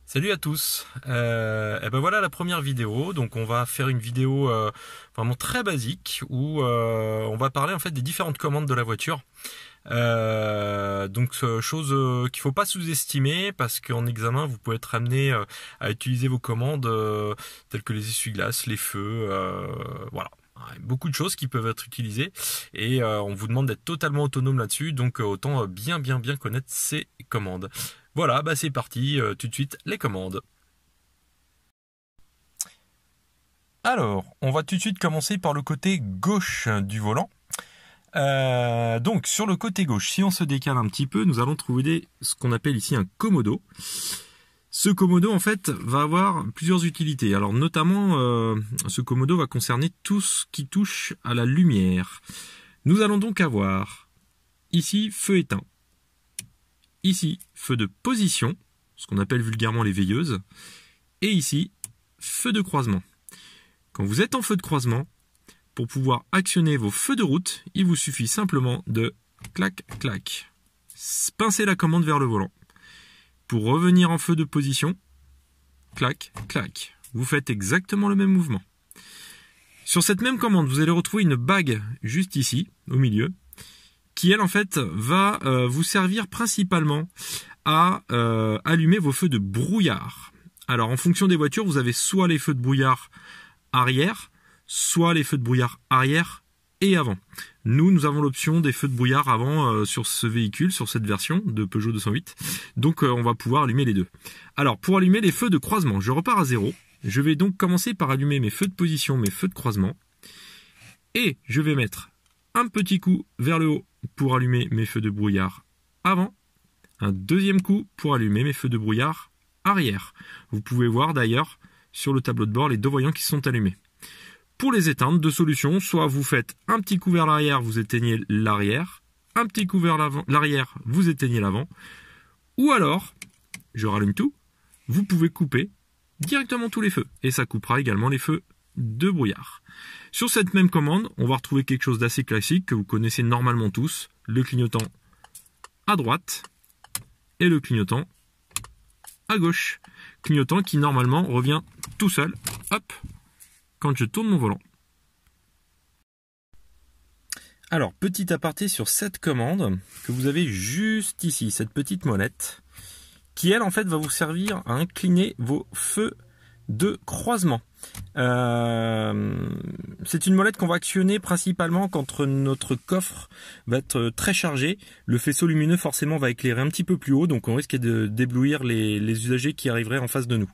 Salut à tous. Et ben voilà la première vidéo. Donc on va faire une vidéo vraiment très basique où on va parler en fait des différentes commandes de la voiture. Donc chose qu'il faut pas sous-estimer parce qu'en examen vous pouvez être amené à utiliser vos commandes telles que les essuie-glaces, les feux, voilà. Beaucoup de choses qui peuvent être utilisées et on vous demande d'être totalement autonome là-dessus, donc autant bien connaître ces commandes. Voilà, bah c'est parti, tout de suite les commandes. Alors, on va tout de suite commencer par le côté gauche du volant. Donc sur le côté gauche, si on se décale un petit peu, nous allons trouver ce qu'on appelle ici un commodo. Ce commodo en fait va avoir plusieurs utilités. Alors notamment ce commodo va concerner tout ce qui touche à la lumière. Nous allons donc avoir ici feu éteint, ici feu de position, ce qu'on appelle vulgairement les veilleuses, et ici feu de croisement. Quand vous êtes en feu de croisement, pour pouvoir actionner vos feux de route, il vous suffit simplement de clac clac, pincer la commande vers le volant. Pour revenir en feu de position, clac, clac. Vous faites exactement le même mouvement. Sur cette même commande, vous allez retrouver une bague juste ici, au milieu, qui elle en fait va vous servir principalement à allumer vos feux de brouillard. Alors en fonction des voitures, vous avez soit les feux de brouillard arrière, soit les feux de brouillard arrière et avant. Nous avons l'option des feux de brouillard avant sur ce véhicule, sur cette version de Peugeot 208. Donc on va pouvoir allumer les deux. Alors pour allumer les feux de croisement, je repars à 0. Je vais donc commencer par allumer mes feux de position, mes feux de croisement. Et je vais mettre un petit coup vers le haut pour allumer mes feux de brouillard avant. Un deuxième coup pour allumer mes feux de brouillard arrière. Vous pouvez voir d'ailleurs sur le tableau de bord les deux voyants qui sont allumés. Pour les éteindre, deux solutions. Soit vous faites un petit coup vers l'arrière, vous éteignez l'arrière. Un petit coup vers l'arrière, vous éteignez l'avant. Ou alors, je rallume tout, vous pouvez couper directement tous les feux. Et ça coupera également les feux de brouillard. Sur cette même commande, on va retrouver quelque chose d'assez classique que vous connaissez normalement tous. Le clignotant à droite et le clignotant à gauche. Clignotant qui normalement revient tout seul. Hop, quand je tourne mon volant. Alors, petit aparté sur cette commande que vous avez juste ici, cette petite molette, qui elle en fait va vous servir à incliner vos feux de croisement. C'est une molette qu'on va actionner principalement quand notre coffre va être très chargé. Le faisceau lumineux forcément va éclairer un petit peu plus haut, donc on risque de d'éblouir les usagers qui arriveraient en face de nous.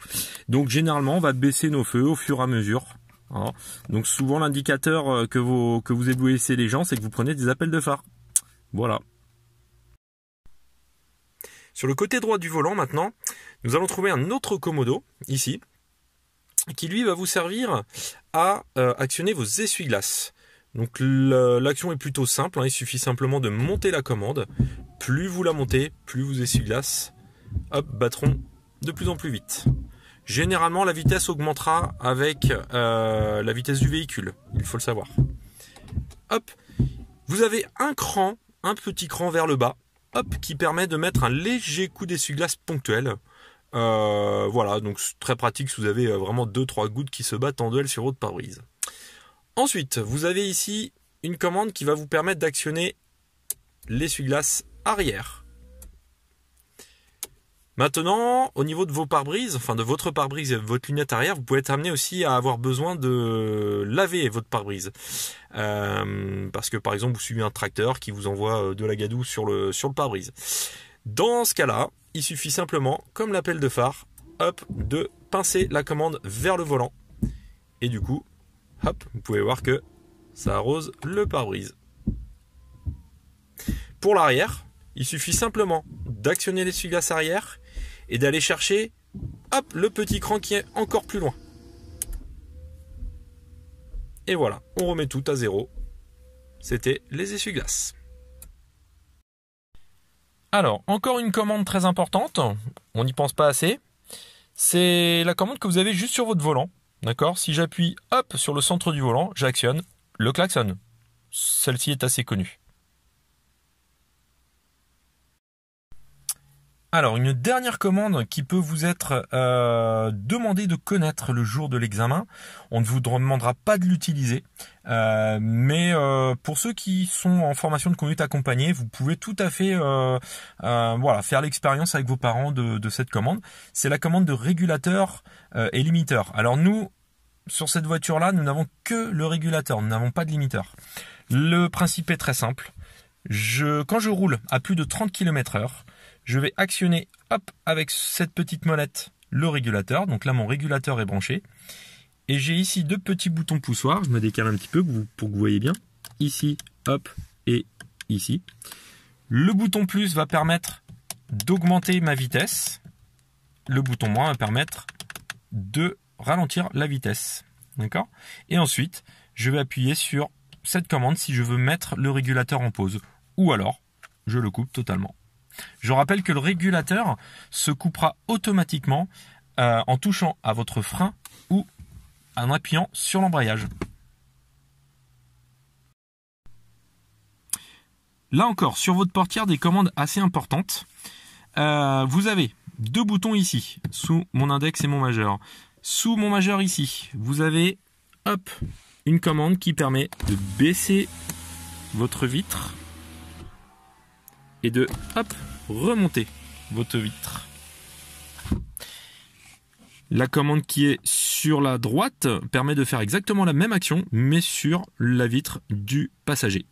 Donc généralement on va baisser nos feux au fur et à mesure. Voilà. Donc souvent l'indicateur que vous éblouissez les gens, c'est que vous prenez des appels de phare. Voilà. Sur le côté droit du volant maintenant, nous allons trouver un autre commodo, ici, qui lui va vous servir à actionner vos essuie-glaces. Donc l'action est plutôt simple, hein, il suffit simplement de monter la commande. Plus vous la montez, plus vos essuie-glaces battront de plus en plus vite. Généralement, la vitesse augmentera avec la vitesse du véhicule, il faut le savoir. Hop, vous avez un petit cran vers le bas, hop, qui permet de mettre un léger coup d'essuie-glace ponctuel. Voilà, donc c'est très pratique si vous avez vraiment 2-3 gouttes qui se battent en duel sur votre pare-brise. Ensuite, vous avez ici une commande qui va vous permettre d'actionner l'essuie-glace arrière. Maintenant, au niveau de vos pare-brises, enfin de votre pare-brise et de votre lunette arrière, vous pouvez être amené aussi à avoir besoin de laver votre pare-brise. Parce que par exemple, vous suivez un tracteur qui vous envoie de la gadoue sur le pare-brise. Dans ce cas-là, il suffit simplement, comme l'appel de phare, hop, de pincer la commande vers le volant. Et du coup, hop, vous pouvez voir que ça arrose le pare-brise. Pour l'arrière, il suffit simplement d'actionner l'essuie-glace arrière et d'aller chercher, hop, le petit cran qui est encore plus loin. Et voilà, on remet tout à 0. C'était les essuie-glaces. Alors, encore une commande très importante, on n'y pense pas assez, c'est la commande que vous avez juste sur votre volant. D'accord ? Si j'appuie hop sur le centre du volant, j'actionne le klaxon. Celle-ci est assez connue. Alors, une dernière commande qui peut vous être demandée de connaître le jour de l'examen. On ne vous demandera pas de l'utiliser, mais pour ceux qui sont en formation de conduite accompagnée, vous pouvez tout à fait voilà, faire l'expérience avec vos parents de cette commande. C'est la commande de régulateur et limiteur. Alors nous, sur cette voiture-là, nous n'avons que le régulateur, nous n'avons pas de limiteur. Le principe est très simple. Quand je roule à plus de 30 km/h, je vais actionner, hop, avec cette petite molette, le régulateur. Donc là, mon régulateur est branché. Et j'ai ici deux petits boutons poussoirs. Je me décale un petit peu pour que vous voyez bien. Ici, hop, et ici. Le bouton plus va permettre d'augmenter ma vitesse. Le bouton moins va permettre de ralentir la vitesse. D'accord ? Et ensuite, je vais appuyer sur cette commande si je veux mettre le régulateur en pause. Ou alors, je le coupe totalement. Je rappelle que le régulateur se coupera automatiquement en touchant à votre frein ou en appuyant sur l'embrayage. Là encore, sur votre portière, des commandes assez importantes. Vous avez deux boutons ici, sous mon index et mon majeur. Sous mon majeur ici, vous avez hop, une commande qui permet de baisser votre vitre et de hop, remonter votre vitre. La commande qui est sur la droite permet de faire exactement la même action, mais sur la vitre du passager.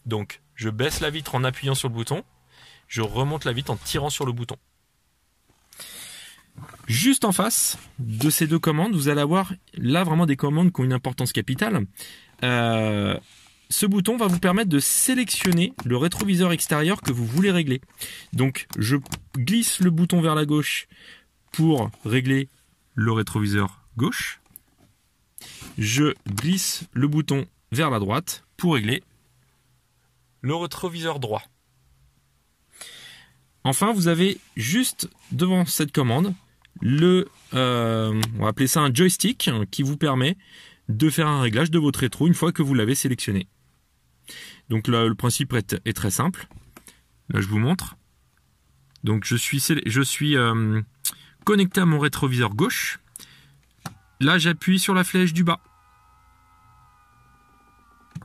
Donc, je baisse la vitre en appuyant sur le bouton, je remonte la vitre en tirant sur le bouton. Juste en face de ces deux commandes, vous allez avoir là vraiment des commandes qui ont une importance capitale. Ce bouton va vous permettre de sélectionner le rétroviseur extérieur que vous voulez régler. Donc, je glisse le bouton vers la gauche pour régler le rétroviseur gauche. Je glisse le bouton vers la droite pour régler le rétroviseur droit. Enfin, vous avez juste devant cette commande on va appeler ça un joystick qui vous permet de faire un réglage de votre rétro une fois que vous l'avez sélectionné. Donc là, le principe est très simple. Là, je vous montre. Donc je suis connecté à mon rétroviseur gauche. Là, j'appuie sur la flèche du bas.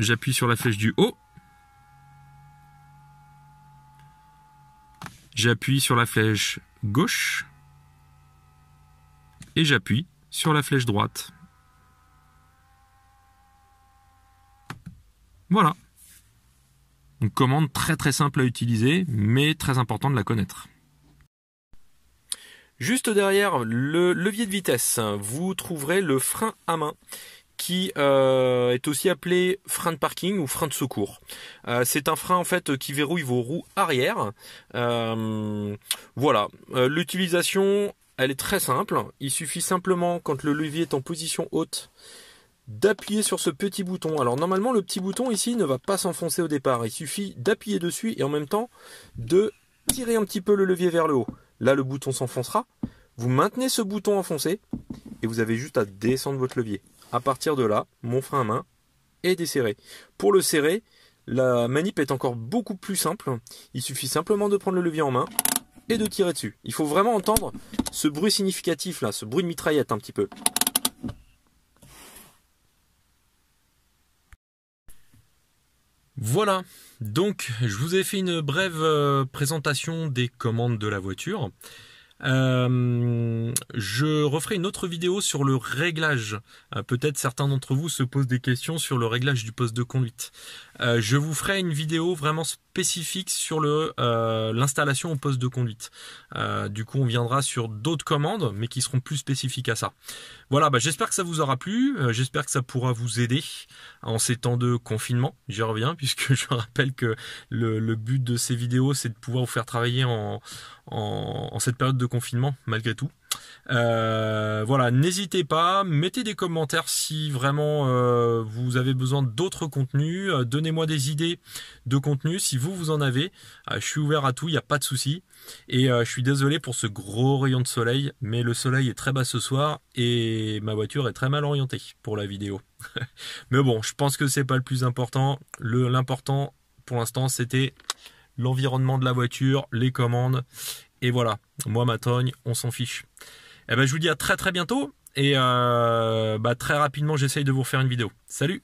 J'appuie sur la flèche du haut. J'appuie sur la flèche gauche. Et j'appuie sur la flèche droite. Voilà. Une commande très très simple à utiliser, mais très important de la connaître. Juste derrière le levier de vitesse, vous trouverez le frein à main, qui est aussi appelé frein de parking ou frein de secours. C'est un frein en fait qui verrouille vos roues arrière. Voilà, l'utilisation, elle est très simple. Il suffit simplement, quand le levier est en position haute, d'appuyer sur ce petit bouton. Alors normalement, le petit bouton ici ne va pas s'enfoncer au départ. Il suffit d'appuyer dessus et en même temps de tirer un petit peu le levier vers le haut. Là, le bouton s'enfoncera. Vous maintenez ce bouton enfoncé et vous avez juste à descendre votre levier. À partir de là, mon frein à main est desserré. Pour le serrer, la manip est encore beaucoup plus simple. Il suffit simplement de prendre le levier en main et de tirer dessus. Il faut vraiment entendre ce bruit significatif là, ce bruit de mitraillette un petit peu. Voilà, donc je vous ai fait une brève présentation des commandes de la voiture. Je referai une autre vidéo sur le réglage. Peut-être certains d'entre vous se posent des questions sur le réglage du poste de conduite. Je vous ferai une vidéo vraiment spécifique sur l'installation au poste de conduite. Du coup, on viendra sur d'autres commandes, mais qui seront plus spécifiques à ça. Voilà, j'espère que ça vous aura plu. J'espère que ça pourra vous aider en ces temps de confinement. J'y reviens, puisque je rappelle que le but de ces vidéos, c'est de pouvoir vous faire travailler en cette période de confinement, malgré tout. Voilà, n'hésitez pas, mettez des commentaires si vraiment vous avez besoin d'autres contenus, donnez-moi des idées de contenus si vous en avez. Je suis ouvert à tout, il n'y a pas de souci. Et je suis désolé pour ce gros rayon de soleil, mais le soleil est très bas ce soir et ma voiture est très mal orientée pour la vidéo. Mais bon, je pense que c'est pas le plus important. L'important pour l'instant, c'était l'environnement de la voiture, les commandes Et voilà, moi ma Togne, on s'en fiche. Eh ben, je vous dis à très très bientôt. Et très rapidement, j'essaye de vous refaire une vidéo. Salut!